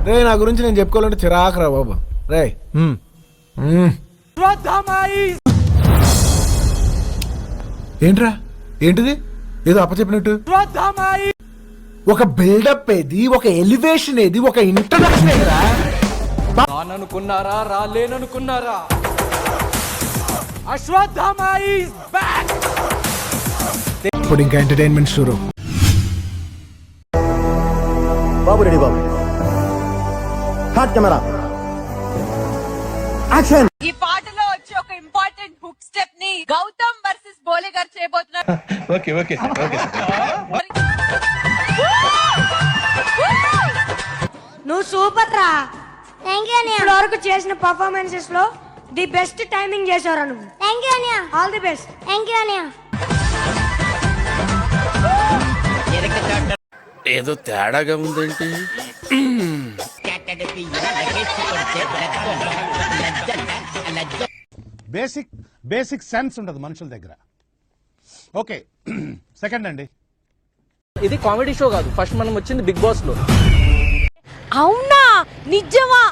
రే నా గురించి నేను చెప్పుకోవాలంటే చిరాకురా బాబు రే. ఏంట్రా ఏంటిది ఏదో అప్పచెప్పినట్టు? ఒక బిల్డప్ ఏది, ఒక ఎలివేషన్ ఏది, ఒక ఇంట్రడక్షన్ ఏదిరా? రాననుకున్నారా రాలేననుకున్నారా? Ashwatthama is back. ఇప్పుడు ఇంకా ఎంటర్టైన్మెంట్ షురూ. బాబు రెడీ బాబు. హాట్ కెమెరా యాక్షన్. ఈ పాటలో వచ్చి ఒక ఇంపార్టెంట్ హుక్ స్టెప్ ని గౌతమ్ వర్సెస్ బోలే గారు చేయబోతున్నారు. Okay okay okay. నువ్వు సూపర్ రా. థ్యాంక్ యూ అన్నయ్య. ఇప్పటి వరకు చేసిన పర్ఫార్మెన్సెస్ లో ది బెస్ట్ టైమింగ్ చేశారా నువ్వు. థ్యాంక్ యూ అన్నయ్య. All the best. Thank you అన్నయ్య. ఏదో తేడాగా ఉందేంటి? బేసిక్ సెన్స్ ఉండదు మనుషుల దగ్గర. ఓకే సెకండ్ అండి. ఇది కామెడీ షో కాదు. ఫస్ట్ మనం వచ్చింది బిగ్ బాస్ లో. అవునా నిజమా?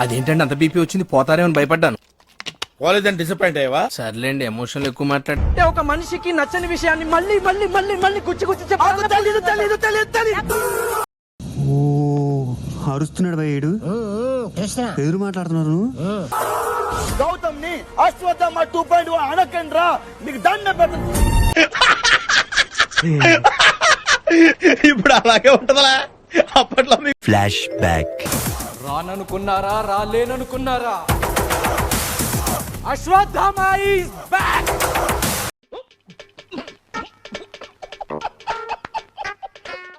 అదేంటంటే అంత బీపీ వచ్చింది పోతారేమని భయపడ్డాను. పోలేదని డిసప్పాయింట్ అయ్యావా? సర్లేండి ఎమోషనల్ ఎక్కువ మాట్లాడితే ఒక మనిషికి నచ్చని విషయాన్ని మళ్ళీ మళ్ళీ మళ్ళీ మళ్ళీ గుచ్చి గుచ్చి చెప్పాలి. అరుస్తున్నాడు భయ్యుడు. ఎదురు మాట్లాడుతున్నారు. గౌతమ్ ని అశ్వత్థామ 2.1 అనకండ్రా, మీకు దండ పెడతాను. ఇప్పుడు అలాగే ఉంటదా? అప్పట్లో ఫ్లాష్ బ్యాక్. రాననుకున్నారా రాలేననుకున్నారా? Ashwatthama is back.